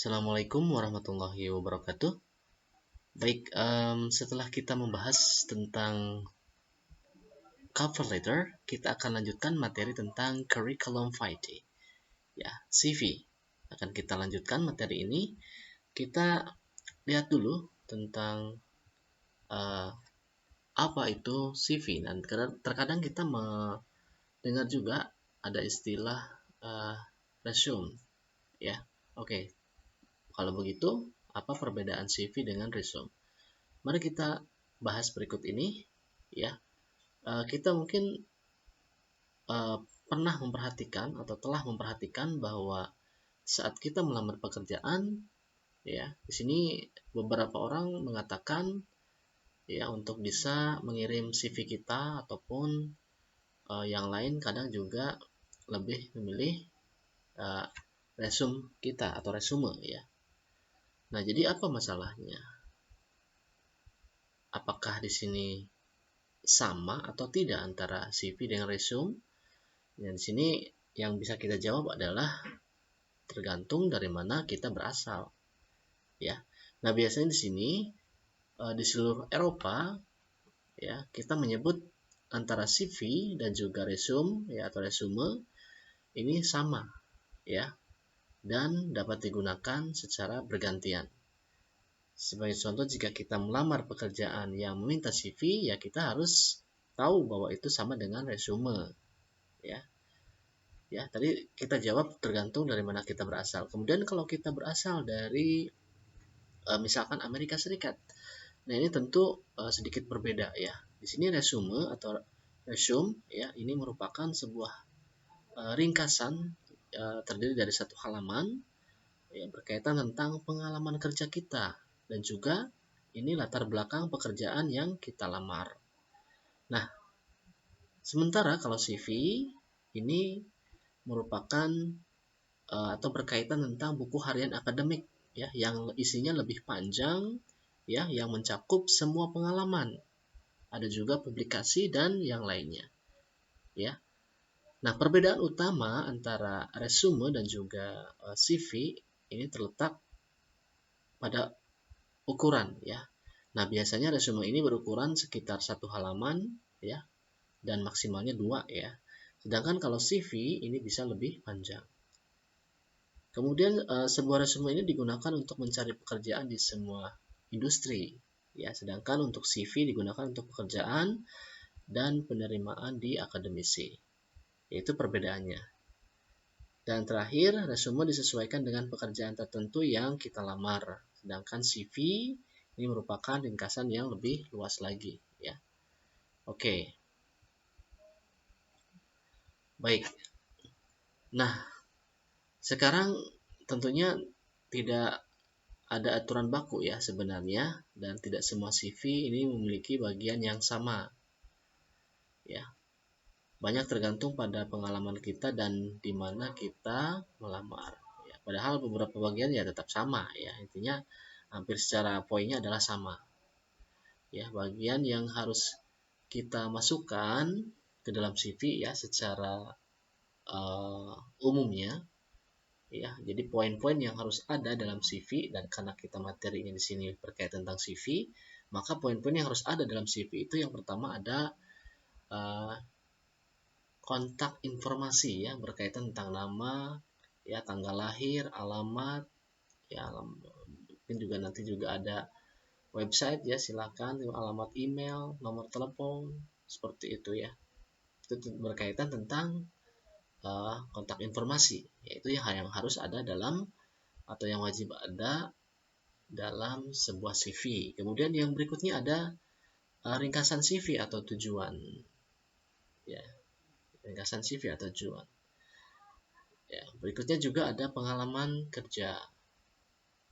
Assalamualaikum warahmatullahi wabarakatuh. Baik, setelah kita membahas tentang cover letter, kita akan lanjutkan materi tentang curriculum vitae. Ya, CV. Akan kita lanjutkan materi ini. Kita lihat dulu tentang uh, apa itu CV. Dan terkadang kita mendengar juga ada istilah resume. Ya, oke. Kalau begitu, apa perbedaan CV dengan resume? Mari kita bahas berikut ini, ya. Kita mungkin pernah memperhatikan atau telah memperhatikan bahwa saat kita melamar pekerjaan, ya, di sini beberapa orang mengatakan ya untuk bisa mengirim CV kita ataupun yang lain kadang juga lebih memilih resume kita atau resume ya. Nah, jadi apa masalahnya? Apakah di sini sama atau tidak antara CV dengan resume? Dan di sini yang bisa kita jawab adalah tergantung dari mana kita berasal. Ya. Nah, biasanya di sini di seluruh Eropa ya, kita menyebut antara CV dan juga resume ya atau resume ini sama ya dan dapat digunakan secara bergantian. Sebagai contoh, jika kita melamar pekerjaan yang meminta CV, ya kita harus tahu bahwa itu sama dengan resume ya. Ya, tadi kita jawab tergantung dari mana kita berasal. Kemudian kalau kita berasal dari misalkan Amerika Serikat, nah ini tentu sedikit berbeda ya. Di sini resume atau resume ya ini merupakan sebuah ringkasan terdiri dari satu halaman ya, berkaitan tentang pengalaman kerja kita dan juga ini latar belakang pekerjaan yang kita lamar. Nah, sementara kalau CV ini merupakan atau berkaitan tentang buku harian akademik ya yang isinya lebih panjang ya yang mencakup semua pengalaman. Ada juga publikasi dan yang lainnya. Ya. Nah, perbedaan utama antara resume dan juga CV ini terletak pada ukuran ya. Nah, biasanya resume ini berukuran sekitar 1 halaman ya dan maksimalnya 2 ya. Sedangkan kalau CV ini bisa lebih panjang. Kemudian sebuah resume ini digunakan untuk mencari pekerjaan di semua industri ya, sedangkan untuk CV digunakan untuk pekerjaan dan penerimaan di akademisi. Itu perbedaannya. Dan terakhir, resume disesuaikan dengan pekerjaan tertentu yang kita lamar, sedangkan CV ini merupakan ringkasan yang lebih luas lagi ya. Oke. Baik. Nah, sekarang tentunya tidak ada aturan baku ya sebenarnya dan tidak semua CV ini memiliki bagian yang sama. Ya. Banyak tergantung pada pengalaman kita dan di mana kita melamar. Ya, padahal beberapa bagian ya tetap sama ya. Intinya hampir secara poinnya adalah sama. Ya, bagian yang harus kita masukkan ke dalam CV ya secara umumnya ya. Jadi poin-poin yang harus ada dalam CV dan karena kita materinya di sini berkaitan tentang CV, maka poin-poin yang harus ada dalam CV itu yang pertama ada kontak informasi ya berkaitan tentang nama, ya tanggal lahir, alamat, ya mungkin juga nanti juga ada website ya silakan alamat email, nomor telepon seperti itu ya. Itu berkaitan tentang kontak informasi, yaitu yang harus ada dalam atau yang wajib ada dalam sebuah CV. Kemudian yang berikutnya ada ringkasan CV atau tujuan. Ya, ringkasan CV atau tujuan. Ya, berikutnya juga ada pengalaman kerja.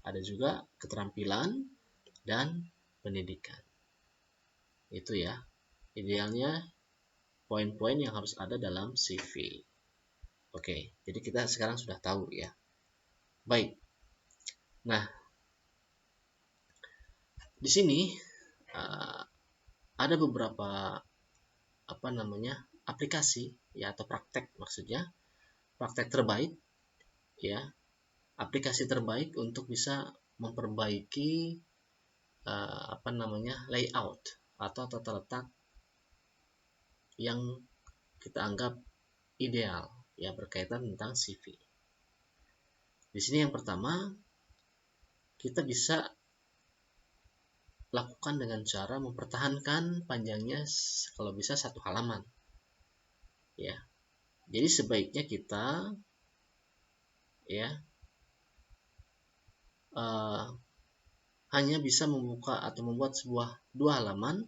Ada juga keterampilan dan pendidikan. Itu ya. Idealnya poin-poin yang harus ada dalam CV. Oke, jadi kita sekarang sudah tahu ya. Baik. Nah, di sini ada beberapa aplikasi ya atau praktek maksudnya praktek terbaik ya aplikasi terbaik untuk bisa memperbaiki layout atau tata letak yang kita anggap ideal ya berkaitan tentang CV. Di sini yang pertama, kita bisa lakukan dengan cara mempertahankan panjangnya kalau bisa 1 halaman. Ya. Jadi sebaiknya kita ya hanya bisa membuka atau membuat 2 halaman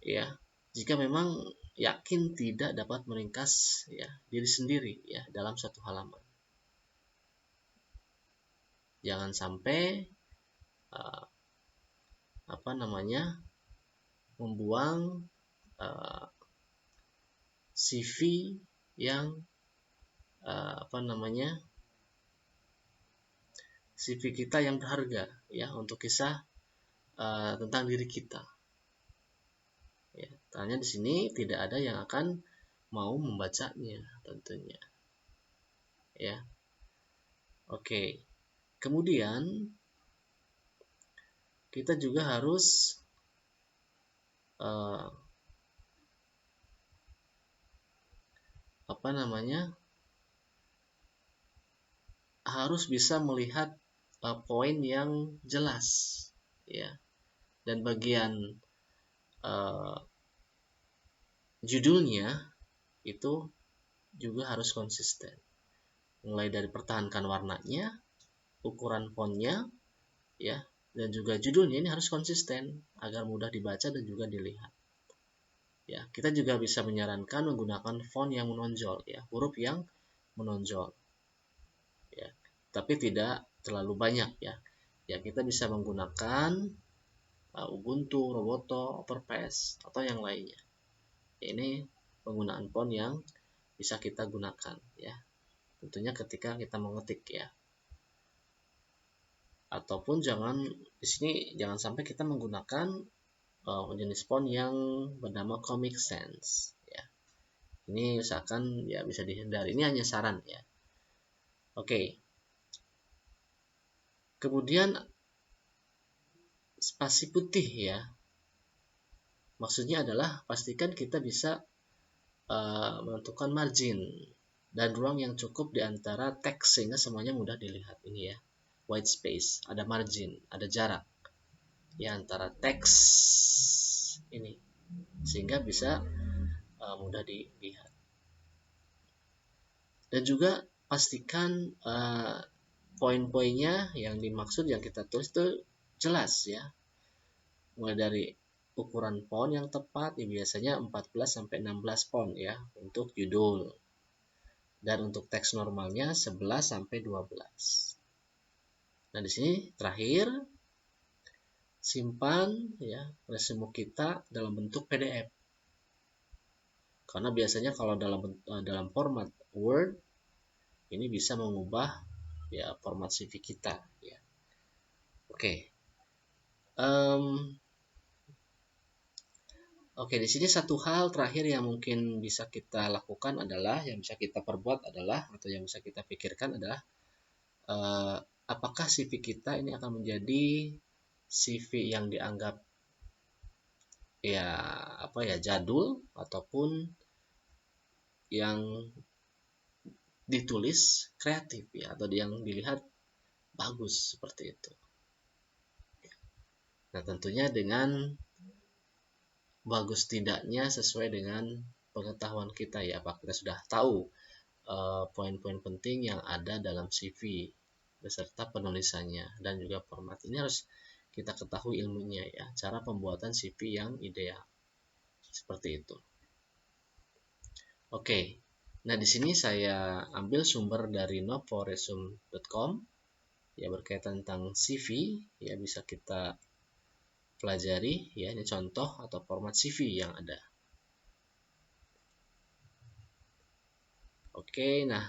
ya jika memang yakin tidak dapat meringkas ya diri sendiri ya dalam 1 halaman. Jangan sampai membuang CV yang CV kita yang berharga ya untuk kisah tentang diri kita. Ya, tanya di sini tidak ada yang akan mau membacanya tentunya. Ya. Oke. Kemudian kita juga harus harus bisa melihat poin yang jelas ya, dan bagian judulnya itu juga harus konsisten, mulai dari pertahankan warnanya, ukuran fontnya ya, dan juga judulnya ini harus konsisten agar mudah dibaca dan juga dilihat ya. Kita juga bisa menyarankan menggunakan font yang menonjol ya, huruf yang menonjol ya, tapi tidak terlalu banyak ya. Ya, kita bisa menggunakan Ubuntu, Roboto, Overpass atau yang lainnya. Ini penggunaan font yang bisa kita gunakan ya. Tentunya ketika kita mengetik ya. Ataupun di sini jangan sampai kita menggunakan jenis font yang bernama Comic Sans ya. Ini usahakan ya bisa dihindari. Ini hanya saran ya. Oke. Kemudian spasi putih ya. Maksudnya adalah pastikan kita bisa menentukan margin dan ruang yang cukup di antara teks sehingga semuanya mudah dilihat. Ini ya, white space, ada margin, ada jarak ya antara teks ini sehingga bisa mudah dilihat. Dan juga pastikan poin-poinnya yang dimaksud yang kita tulis itu jelas ya. Mulai dari ukuran font yang tepat ya, biasanya 14-16 font ya untuk judul. Dan untuk teks normalnya 11-12. Nah, di sini terakhir simpan ya resume kita dalam bentuk PDF. Karena biasanya kalau dalam format Word ini bisa mengubah ya format CV kita ya. Oke. Oke, di sini satu hal terakhir yang mungkin bisa kita lakukan adalah, yang bisa kita perbuat adalah, atau yang bisa kita pikirkan adalah, apakah CV kita ini akan menjadi CV yang dianggap jadul ataupun yang ditulis kreatif ya, atau yang dilihat bagus seperti itu. Nah, tentunya dengan bagus tidaknya sesuai dengan pengetahuan kita ya, apakah kita sudah tahu poin-poin penting yang ada dalam CV beserta penulisannya dan juga format. Ini harus kita ketahui ilmunya ya, cara pembuatan CV yang ideal seperti itu. Oke, nah di sini saya ambil sumber dari novoresume.com ya berkaitan tentang CV ya, bisa kita pelajari ya, ini contoh atau format CV yang ada. Oke, nah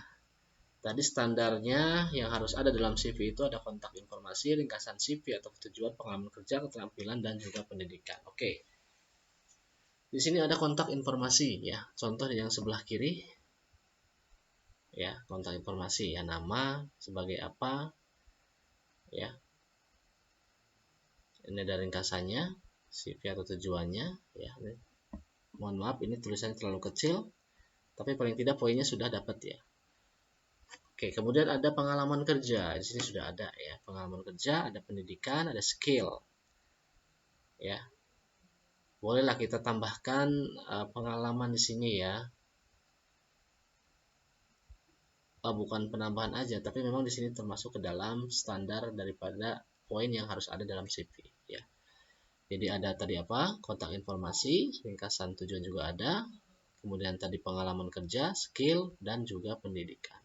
tadi standarnya yang harus ada dalam CV itu ada kontak informasi, ringkasan CV atau tujuan, pengalaman kerja, keterampilan dan juga pendidikan. Oke. Di sini ada kontak informasi ya. Contoh yang sebelah kiri. ya, kontak informasi ya, nama sebagai apa ya, ini ada ringkasannya, CV atau tujuannya ya. Mohon maaf ini tulisannya terlalu kecil, tapi paling tidak poinnya sudah dapat ya. Oke, kemudian ada pengalaman kerja. Di sini sudah ada ya, pengalaman kerja, ada pendidikan, ada skill. Ya. Bolehlah kita tambahkan pengalaman di sini ya. Bukan penambahan aja, tapi memang di sini termasuk ke dalam standar daripada poin yang harus ada dalam CV ya. Jadi ada tadi apa? Kontak informasi, ringkasan tujuan juga ada. Kemudian tadi pengalaman kerja, skill, dan juga pendidikan.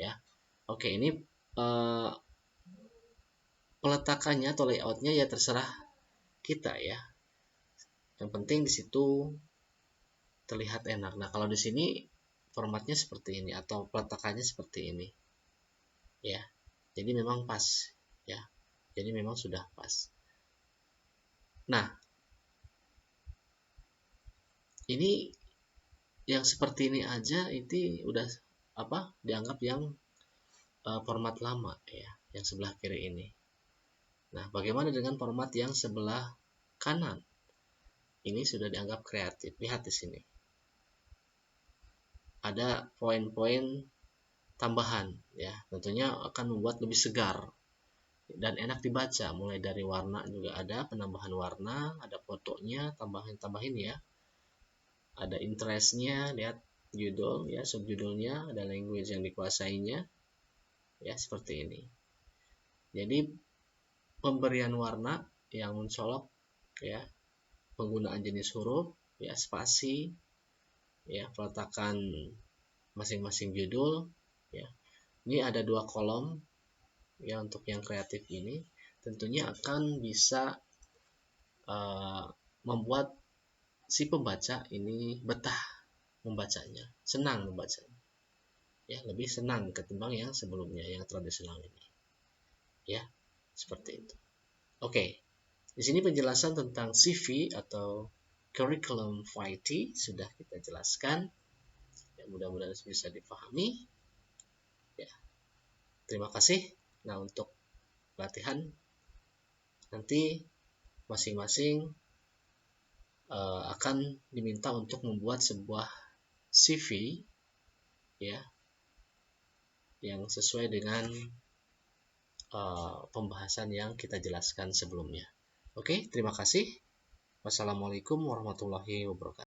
Ya. Oke, ini peletakannya atau layoutnya ya terserah kita ya. Yang penting di situ terlihat enak. Nah, kalau di sini formatnya seperti ini atau peletakannya seperti ini. Ya. Jadi memang pas ya. Jadi memang sudah pas. Nah, ini yang seperti ini aja itu udah apa? Dianggap yang format lama ya, yang sebelah kiri ini. Nah, bagaimana dengan format yang sebelah kanan? Ini sudah dianggap kreatif. Lihat di sini. Ada poin-poin tambahan ya, tentunya akan membuat lebih segar dan enak dibaca. Mulai dari warna juga ada penambahan warna, ada fotonya, tambahin ya. Ada interestnya, lihat judul ya, subjudulnya, ada language yang dikuasainya ya, seperti ini. Jadi pemberian warna yang mencolok ya, penggunaan jenis huruf ya, spasi ya, peletakan masing-masing judul ya. Ini ada 2 kolom ya untuk yang kreatif ini, tentunya akan bisa membuat si pembaca ini betah membacanya, senang membacanya ya, lebih senang ketimbang yang sebelumnya yang tradisional ini ya, seperti itu. Oke, di sini penjelasan tentang CV atau curriculum vitae sudah kita jelaskan ya, mudah-mudahan bisa dipahami ya. Terima kasih. Nah, untuk latihan nanti masing-masing akan diminta untuk membuat sebuah CV ya, yang sesuai dengan pembahasan yang kita jelaskan sebelumnya. Oke, terima kasih. Wassalamualaikum warahmatullahi wabarakatuh.